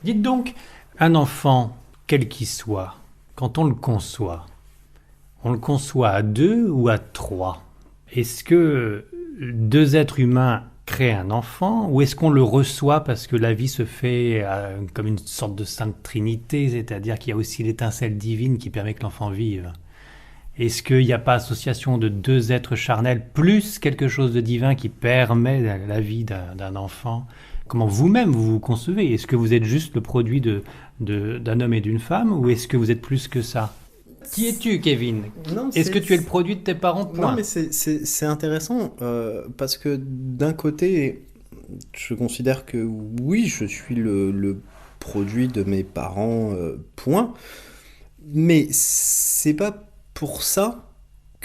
Dites donc, un enfant, quel qu'il soit, quand on le conçoit à deux ou à trois? Est-ce que deux êtres humains créent un enfant ou est-ce qu'on le reçoit parce que la vie se fait comme une sorte de sainte trinité, c'est-à-dire qu'il y a aussi l'étincelle divine qui permet que l'enfant vive? Est-ce qu'il n'y a pas association de deux êtres charnels plus quelque chose de divin qui permet la vie d'un enfant? Comment vous-même vous vous concevez? Est-ce que vous êtes juste le produit d'un homme et d'une femme ou est-ce que vous êtes plus que ça? Qui es-tu, Kevin? Non, Est-ce que tu es le produit de tes parents? Non, Point. mais c'est intéressant parce que d'un côté, je considère que oui, je suis le produit de mes parents, point. Mais c'est pas pour ça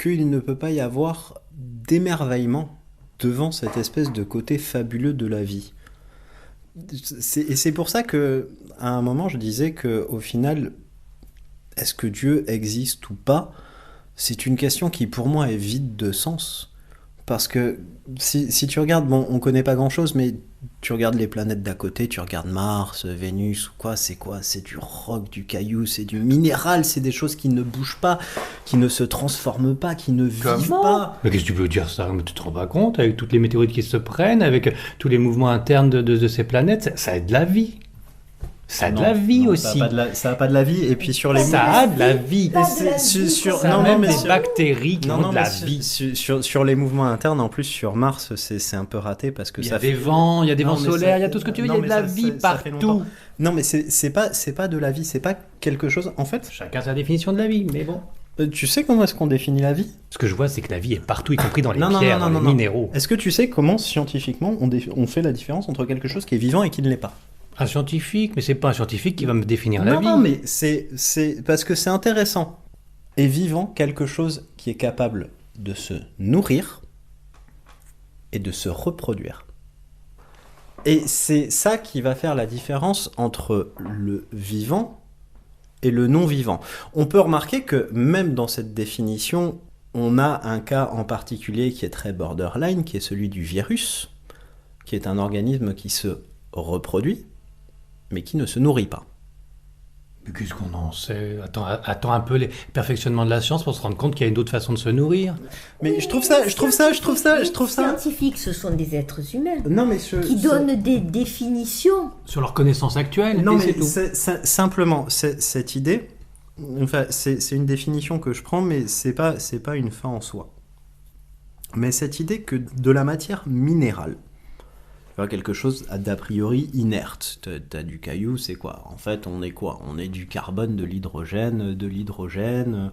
qu'il ne peut pas y avoir d'émerveillement devant cette espèce de côté fabuleux de la vie. Et c'est pour ça que, à un moment, je disais que, au final, est-ce que Dieu existe ou pas? C'est une question qui, pour moi, est vide de sens. Parce que si tu regardes, bon, on connaît pas grand-chose, mais tu regardes les planètes d'à côté, tu regardes Mars, Vénus ou quoi? C'est du roc, du caillou, c'est du minéral, c'est des choses qui ne bougent pas, qui ne se transforment pas, qui ne vivent pas. Mais qu'est-ce que tu peux dire ça? Mais tu te rends pas compte, avec toutes les météorites qui se prennent, avec tous les mouvements internes de ces planètes, ça a de la vie. Ça a de la vie Non, aussi. Ça a pas de la vie, et puis sur les... Ça a de la vie. Et Ça a même des bactéries qui ont de la vie. Sur les mouvements internes, en plus sur Mars, c'est un peu raté parce que Il y ça a des vents, il y a des vents Non, mais solaires, ça- il y a tout ce que tu veux, il y non, a de mais la ça- vie ça fait partout. longtemps. Non, mais c'est pas de la vie, c'est pas quelque chose. En fait, Chacun sa définition de la vie, mais bon. tu sais comment est-ce qu'on définit la vie? Ce que je vois, c'est que la vie est partout, y compris dans les Non, non, pierres, non, dans non, les non. minéraux. Est-ce que tu sais comment scientifiquement on fait la différence entre quelque chose qui est vivant et qui ne l'est pas? Un scientifique, mais c'est pas un scientifique qui va me définir la vie. Non, mais c'est parce que c'est intéressant. Est vivant quelque chose qui est capable de se nourrir et de se reproduire. Et c'est ça qui va faire la différence entre le vivant et le non-vivant. On peut remarquer que même dans cette définition, on a un cas en particulier qui est très borderline, qui est celui du virus, qui est un organisme qui se reproduit, mais qui ne se nourrit pas. Mais qu'est-ce qu'on en sait? Attends un peu les perfectionnements de la science pour se rendre compte qu'il y a une autre façon de se nourrir. Mais je trouve ça. Scientifiques, ce sont des êtres humains Non, mais qui donnent des définitions. Sur leur connaissance actuelle, Non, et mais c'est tout. simplement, cette idée, enfin, c'est une définition que je prends, mais c'est pas une fin en soi. Mais cette idée que de la matière minérale, quelque chose d'a priori inerte. T'as du caillou, c'est quoi? En fait, on est quoi? On est du carbone, de l'hydrogène, un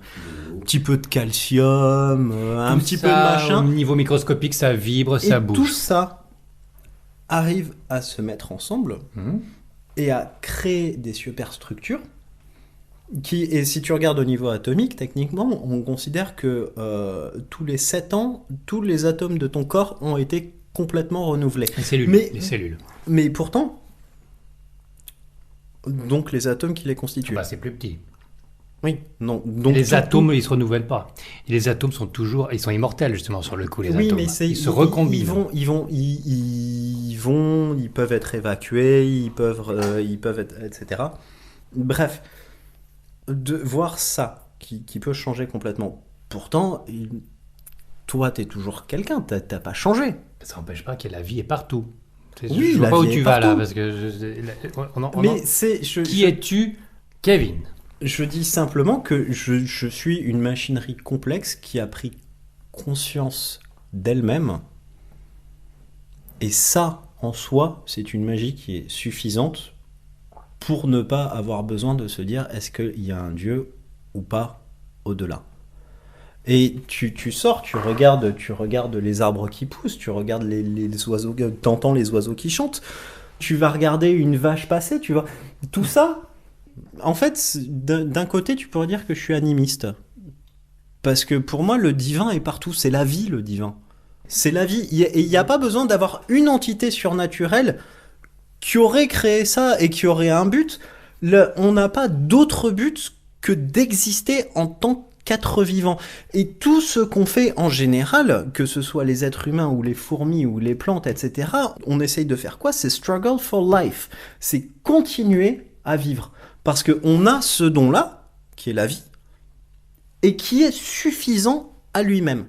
petit peu de calcium, un petit peu de machin. Au niveau microscopique, ça vibre, ça Et bouge. tout ça arrive à se mettre ensemble et à créer des superstructures et si tu regardes au niveau atomique, techniquement, on considère que tous les 7 ans, tous les atomes de ton corps ont été complètement renouvelés. Les cellules. Mais pourtant, donc les atomes qui les constituent. Bah, c'est plus petit. Oui, non. Donc les atomes, ils se renouvellent pas. Et les atomes sont toujours, ils sont immortels justement sur le coup. Les atomes. Mais ils se recombinent. Ils peuvent être évacués, ils peuvent être, etc. Bref, de voir ça qui peut changer complètement. Pourtant, toi, t'es toujours quelqu'un, t'as pas changé. Ça n'empêche pas que la vie est partout. Oui, je vois la pas où vie tu est vas là, partout. parce que Mais qui es-tu, Kevin? Je dis simplement que je suis une machinerie complexe qui a pris conscience d'elle-même. Et ça, en soi, c'est une magie qui est suffisante pour ne pas avoir besoin de se dire est-ce qu'il y a un Dieu ou pas au-delà. Et tu sors, tu regardes les arbres qui poussent, tu regardes les oiseaux, t'entends les oiseaux qui chantent, tu vas regarder une vache passer, tu vois. Tout ça, en fait, d'un côté, tu pourrais dire que je suis animiste. Parce que pour moi, le divin est partout, c'est la vie, le divin. C'est la vie, et il n'y a pas besoin d'avoir une entité surnaturelle qui aurait créé ça et qui aurait un but. On n'a pas d'autre but que d'exister en tant qu'être vivant. Et tout ce qu'on fait en général, que ce soit les êtres humains ou les fourmis ou les plantes, etc., on essaye de faire quoi? C'est struggle for life. C'est continuer à vivre. Parce qu'on a ce don-là, qui est la vie, et qui est suffisant à lui-même.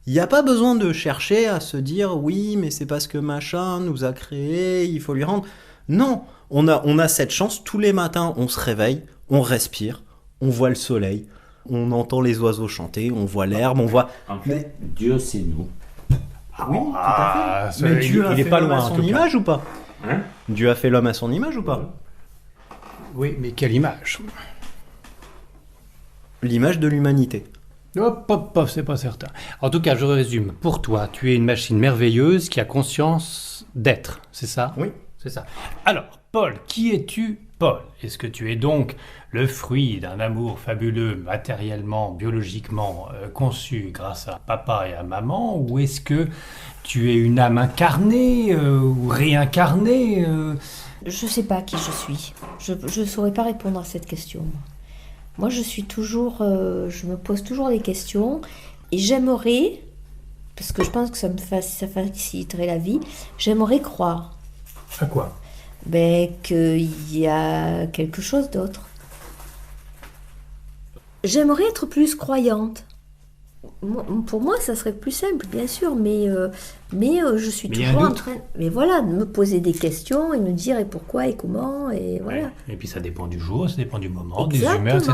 Il n'y a pas besoin de chercher à se dire oui, mais c'est parce que machin nous a créé, il faut lui rendre. Non, on a cette chance, tous les matins on se réveille, on respire, on voit le soleil, on entend les oiseaux chanter, on voit l'herbe, on voit. En fait, Dieu c'est nous. Oui, tout à fait. Mais il Dieu a est fait pas l'homme loin à en son tout cas. image ou pas? Hein? Dieu a fait l'homme à son image ou pas? Oui, mais quelle image? L'image de l'humanité. Hop, hop, hop, c'est pas certain. En tout cas, je résume. Pour toi, tu es une machine merveilleuse qui a conscience d'être, c'est ça? Oui. C'est ça. Alors, Paul, qui es-tu, Paul? Est-ce que tu es donc le fruit d'un amour fabuleux, matériellement, biologiquement conçu grâce à papa et à maman? Ou est-ce que tu es une âme incarnée ou réincarnée Je sais pas qui je suis. Je ne saurais pas répondre à cette question. Moi, je suis toujours, je me pose toujours des questions et j'aimerais, parce que je pense que ça faciliterait la vie, j'aimerais croire À quoi? qu'il y a quelque chose d'autre. J'aimerais être plus croyante. Pour moi, ça serait plus simple, bien sûr, mais je suis Mais il y a toujours un en doute. train, mais voilà, de me poser des questions et me dire et pourquoi et comment et voilà. Ouais. Et puis ça dépend du jour, ça dépend du moment, des Exactement, humeurs, etc.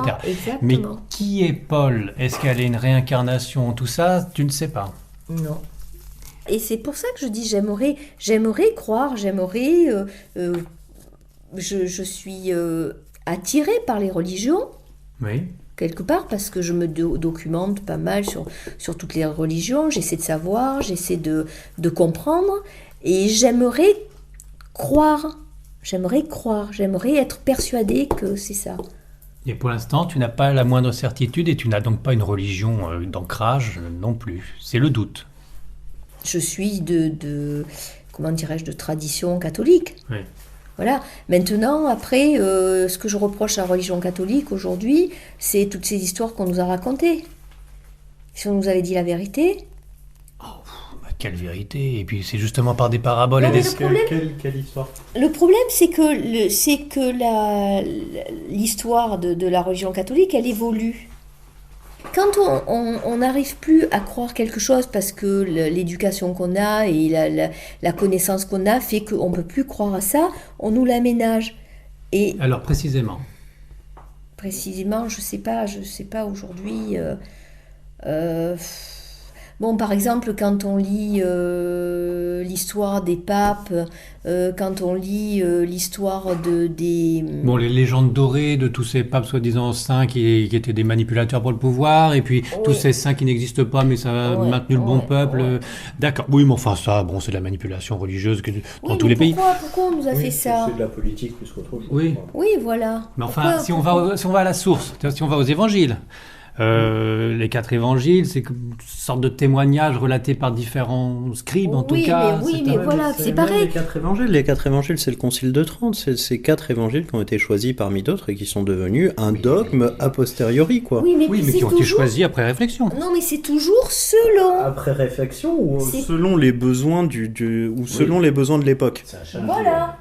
Mais exactement. qui est Paul? Est-ce qu'elle est une réincarnation? Tout ça, tu ne sais pas. Non. Et c'est pour ça que je dis j'aimerais croire, je suis attirée par les religions Oui. quelque part parce que je me documente pas mal sur toutes les religions, j'essaie de savoir, j'essaie de comprendre et j'aimerais croire, j'aimerais être persuadée que c'est ça. Et pour l'instant, tu n'as pas la moindre certitude et tu n'as donc pas une religion d'ancrage non plus. C'est le doute. Je suis comment dirais-je, de tradition catholique. Oui. Voilà. Maintenant, après, ce que je reproche à la religion catholique aujourd'hui, c'est toutes ces histoires qu'on nous a racontées. Si on nous avait dit la vérité. Quelle vérité. Et puis c'est justement par des paraboles Non, et mais des... le problème- Quelle histoire? Le problème, c'est que l'histoire de la religion catholique, elle évolue. Quand on n'arrive plus à croire quelque chose parce que l'éducation qu'on a et la connaissance qu'on a fait qu'on ne peut plus croire à ça, on nous l'aménage. Et Alors précisément. précisément, je sais pas aujourd'hui. Bon, par exemple, quand on lit l'histoire des papes, quand on lit l'histoire des... Bon, les légendes dorées de tous ces papes soi-disant saints qui étaient des manipulateurs pour le pouvoir, et puis tous ces saints qui n'existent pas, mais ça a Ouais, maintenu le bon ouais, peuple. ouais. D'accord. Oui, mais enfin ça, bon, c'est de la manipulation religieuse dans Oui, tous mais les pays. Pourquoi on nous a fait ça? de la politique plus qu'autre chose. Oui. Oui, voilà. Mais enfin, Pourquoi- si on va à la source, si on va aux évangiles, les 4 évangiles, c'est une sorte de témoignage relaté par différents scribes, en tout cas. Oui, c'est mais un- voilà, c'est pareil. Les quatre évangiles, c'est le Concile de Trente. C'est ces 4 évangiles qui ont été choisis parmi d'autres et qui sont devenus un dogme a posteriori, quoi. Oui, mais, Oui, mais c'est qui ont été toujours... choisis après réflexion. Non, mais c'est toujours selon. Après réflexion ou C'est- selon les besoins selon les besoins de l'époque. Ça a changé. Voilà.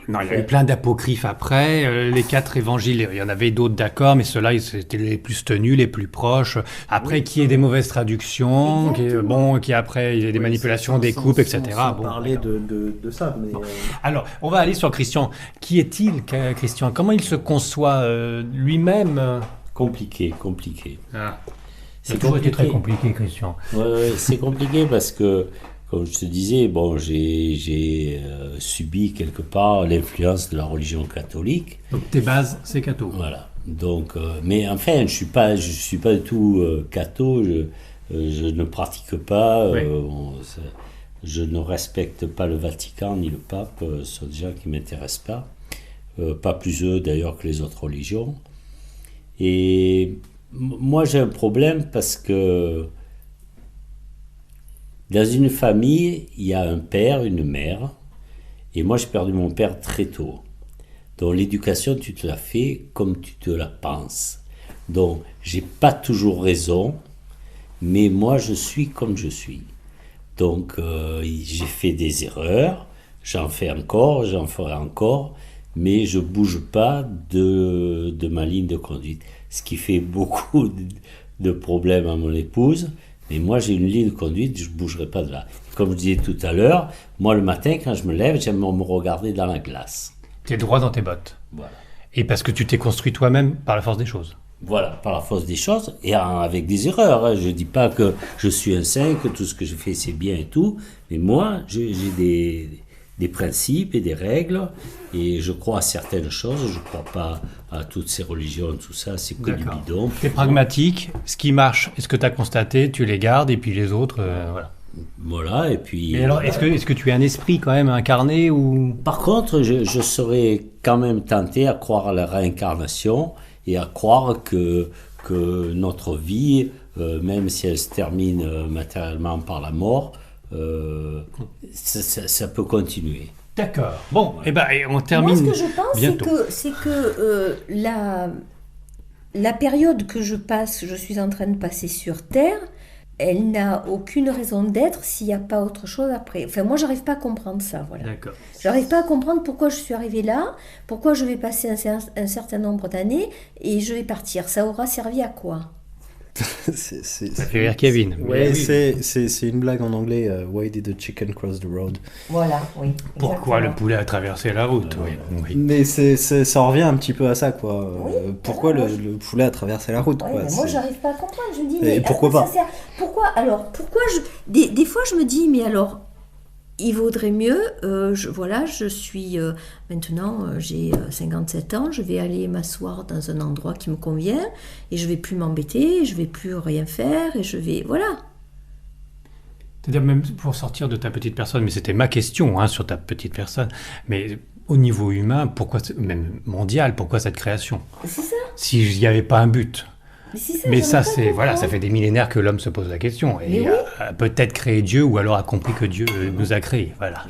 Non, il y a eu plein d'apocryphes après. Les 4 évangiles, il y en avait d'autres, d'accord, mais ceux-là, c'était les plus tenus, les plus proches. Après, qui ait des mauvaises traductions, qui après, il y a des manipulations, des coupes, etc. Bon, parler d'accord. de ça, mais... Alors, on va aller sur Christian. Qui est-il, Christian? Comment il se conçoit lui-même? Compliqué. C'est toujours été très compliqué, Christian. Ouais, c'est compliqué parce que, comme je te disais, bon, j'ai subi quelque part l'influence de la religion catholique. Donc, tes bases, c'est catho. Voilà. Donc, mais enfin, je suis pas du tout catho. Je ne pratique pas. Oui. Je ne respecte pas le Vatican ni le pape. Ce sont des gens qui m'intéressent pas. Pas plus eux d'ailleurs que les autres religions. Et moi, j'ai un problème parce que dans une famille, il y a un père, une mère, et moi j'ai perdu mon père très tôt. Donc l'éducation, tu te la fais comme tu te la penses. Donc, j'ai pas toujours raison, mais moi, je suis comme je suis. Donc, j'ai fait des erreurs, j'en fais encore, j'en ferai encore, mais je bouge pas de ma ligne de conduite. Ce qui fait beaucoup de problèmes à mon épouse, mais moi, j'ai une ligne de conduite, je bougerai pas de là. Comme je disais tout à l'heure, moi, le matin, quand je me lève, j'aime me regarder dans la glace. T'es droit dans tes bottes. Voilà. Et parce que tu t'es construit toi-même par la force des choses. Voilà, par la force des choses, et avec des erreurs. Hein. Je ne dis pas que je suis un saint, que tout ce que je fais c'est bien et tout, mais moi, j'ai des principes et des règles, et je crois à certaines choses, je ne crois pas à toutes ces religions, tout ça, c'est que du bidon. Tu es pragmatique, ce qui marche, et ce que tu as constaté, tu les gardes, et puis les autres, voilà. Voilà, et puis... Mais alors, est-ce que tu as un esprit quand même incarné ou... Par contre, je serais quand même tenté à croire à la réincarnation, et à croire que notre vie, même si elle se termine matériellement par la mort, ça peut continuer. D'accord. Bon, et on termine. Moi, ce que je pense, bientôt. c'est que la période que je suis en train de passer sur Terre, elle n'a aucune raison d'être s'il n'y a pas autre chose après. Enfin, moi, j'arrive pas à comprendre ça, voilà. D'accord. J'arrive pas à comprendre pourquoi je suis arrivée là, pourquoi je vais passer un certain nombre d'années et je vais partir. Ça aura servi à quoi? Ça fait rire Kevin. Ouais, c'est une blague en anglais. Why did the chicken cross the road? Voilà, oui. Pourquoi exactement. le poulet a traversé la route? Oui. Mais ça revient un petit peu à ça, quoi. Oui, pourquoi moi, le poulet a traversé la route, Ouais, quoi. mais moi, j'arrive pas à comprendre. Je me dis, Et mais pourquoi à quoi pas ça sert? Pourquoi des fois, je me dis, mais alors, il vaudrait mieux, je suis maintenant, j'ai 57 ans, je vais aller m'asseoir dans un endroit qui me convient et je vais plus m'embêter, je vais plus rien faire et je vais, voilà. C'est-à-dire même pour sortir de ta petite personne, mais c'était ma question sur ta petite personne, mais au niveau humain, pourquoi, même mondial, pourquoi cette création? C'est ça. S'il n'y avait pas un but. Mais ça, j'arrive pas à ça comprendre. fait des millénaires que l'homme se pose la question. Et Mais oui. a peut-être créé Dieu, ou alors a compris que Dieu nous a créés. Voilà.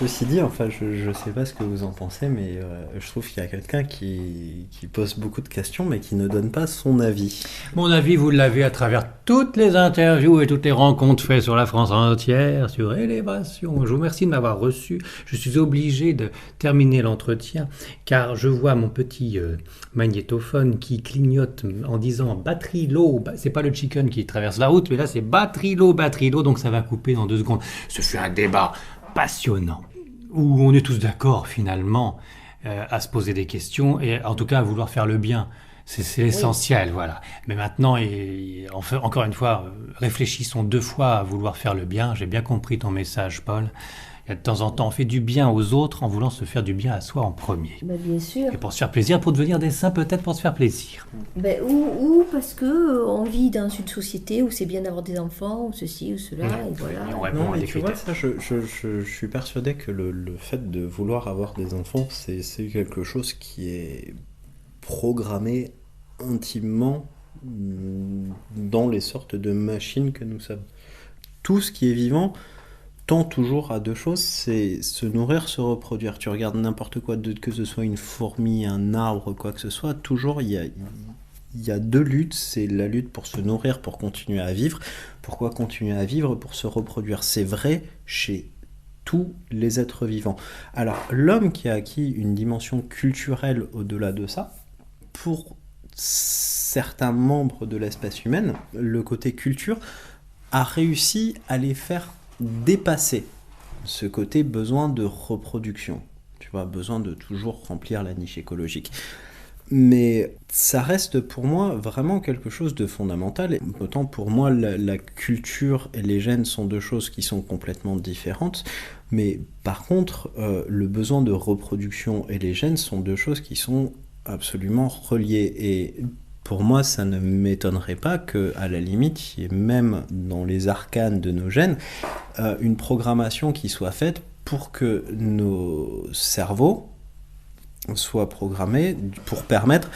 Ceci dit, enfin, je sais pas ce que vous en pensez, mais je trouve qu'il y a quelqu'un qui pose beaucoup de questions, mais qui ne donne pas son avis. Mon avis, vous l'avez à travers toutes les interviews et toutes les rencontres faites sur la France entière, sur Élévation. Je vous remercie de m'avoir reçu. Je suis obligé de terminer l'entretien, car je vois mon petit magnétophone qui clignote en disant batterie low. C'est pas le chicken qui traverse la route, mais là c'est batterie low, donc ça va couper dans 2 secondes. Ce fut un débat passionnant, où on est tous d'accord finalement à se poser des questions, et en tout cas à vouloir faire le bien. C'est l'essentiel, voilà. Mais maintenant, encore une fois, réfléchissons 2 fois à vouloir faire le bien. J'ai bien compris ton message, Paul. Il y a de temps en temps, on fait du bien aux autres en voulant se faire du bien à soi en premier. Ben, bien sûr. Et pour se faire plaisir, pour devenir des saints, peut-être pour se faire plaisir. Ben, ou parce que on vit dans une société où c'est bien d'avoir des enfants, ou ceci, ou cela, et voilà. Et on répond Non, à mais des tu vois, critères. ça, je suis persuadé que le fait de vouloir avoir des enfants, c'est quelque chose qui est programmé intimement dans les sortes de machines que nous sommes. Tout ce qui est vivant tend toujours à 2 choses, c'est se nourrir, se reproduire. Tu regardes n'importe quoi, que ce soit une fourmi, un arbre, quoi que ce soit, toujours il y a 2 luttes. C'est la lutte pour se nourrir, pour continuer à vivre. Pourquoi continuer à vivre? Pour se reproduire. C'est vrai chez tous les êtres vivants. Alors, l'homme qui a acquis une dimension culturelle au-delà de ça, pour certains membres de l'espèce humaine, le côté culture a réussi à les faire dépasser ce côté besoin de reproduction. Tu vois, besoin de toujours remplir la niche écologique. Mais ça reste pour moi vraiment quelque chose de fondamental. Autant pour moi, la culture et les gènes sont 2 choses qui sont complètement différentes. Mais par contre, le besoin de reproduction et les gènes sont 2 choses qui sont absolument reliées. Et pour moi, ça ne m'étonnerait pas qu'à la limite, il y ait même dans les arcanes de nos gènes, une programmation qui soit faite pour que nos cerveaux soient programmés pour permettre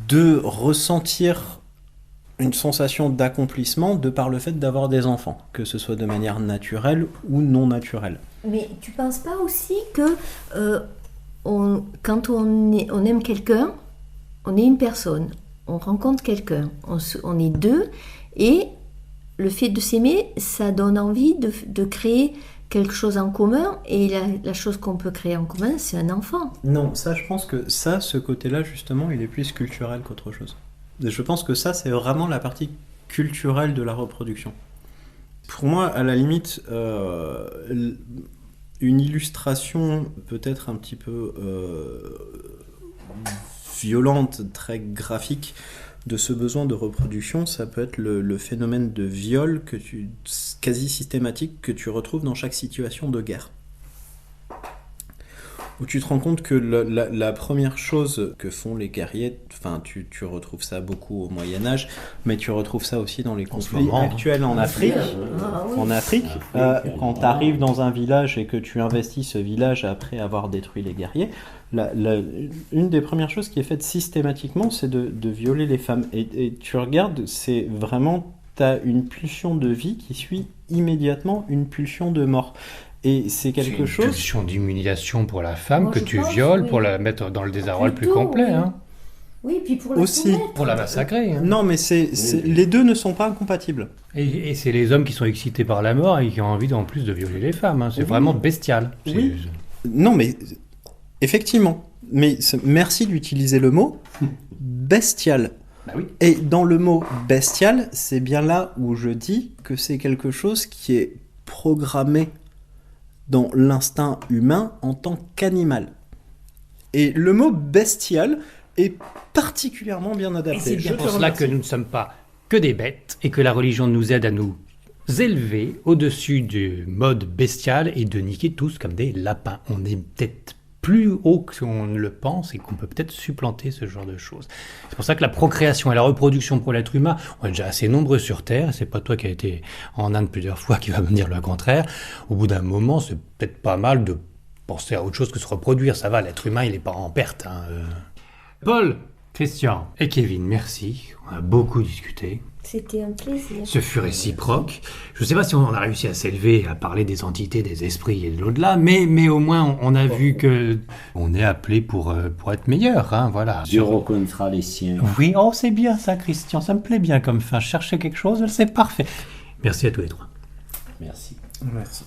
de ressentir une sensation d'accomplissement de par le fait d'avoir des enfants, que ce soit de manière naturelle ou non naturelle. Mais tu penses pas aussi que quand on aime quelqu'un, on est une personne. on rencontre quelqu'un, on est deux, et le fait de s'aimer, ça donne envie de créer quelque chose en commun, et la chose qu'on peut créer en commun, c'est un enfant. Non, ça, je pense que ça, ce côté-là, justement, il est plus culturel qu'autre chose. Je pense que ça, c'est vraiment la partie culturelle de la reproduction. Pour moi, à la limite, une illustration peut-être un petit peu violente, très graphique, de ce besoin de reproduction, ça peut être le phénomène de viol quasi systématique que tu retrouves dans chaque situation de guerre. Où tu te rends compte que la première chose que font les guerriers, enfin tu retrouves ça beaucoup au Moyen-Âge, mais tu retrouves ça aussi dans les conflits actuels en Afrique. En Afrique, quand tu arrives dans un village et que tu investis ce village après avoir détruit les guerriers, une des premières choses qui est faite systématiquement, c'est de violer les femmes. Et tu regardes, c'est vraiment, tu as une pulsion de vie qui suit immédiatement une pulsion de mort. Et c'est quelque chose... C'est une pulsion d'humiliation pour la femme que tu pense, violes oui. pour la mettre dans le désarroi le plus complet. Oui. Hein. Oui, puis pour la Aussi. soumettre. Pour la massacrer. Hein. Non, mais les deux ne sont pas incompatibles. Et c'est les hommes qui sont excités par la mort et qui ont envie en plus de violer les femmes. Hein. C'est vraiment bestial. Oui. Non, mais effectivement. Mais merci d'utiliser le mot bestial. Bah oui. Et dans le mot bestial, c'est bien là où je dis que c'est quelque chose qui est programmé dans l'instinct humain en tant qu'animal. Et le mot bestial est particulièrement bien adapté. Et c'est bien pour cela que nous ne sommes pas que des bêtes et que la religion nous aide à nous élever au-dessus du mode bestial et de niquer tous comme des lapins. On est peut-être plus haut qu'on ne le pense et qu'on peut peut-être supplanter ce genre de choses. C'est pour ça que la procréation et la reproduction pour l'être humain, on est déjà assez nombreux sur Terre, et c'est pas toi qui as été en Inde plusieurs fois qui va me dire le contraire. Au bout d'un moment, c'est peut-être pas mal de penser à autre chose que se reproduire. Ça va, l'être humain, il n'est pas en perte. Hein. Paul, Christian et Kevin, merci. On a beaucoup discuté. C'était un plaisir. Ce fut réciproque. Je ne sais pas si on a réussi à s'élever, à parler des entités, des esprits et de l'au-delà, mais au moins on a vu que on est appelé pour être meilleur. Hein, voilà. Dieu reconnaîtra les siens. Oui, oh c'est bien ça, Christian, ça me plaît bien comme fin. Chercher quelque chose, c'est parfait. Merci à tous les trois. Merci. Merci.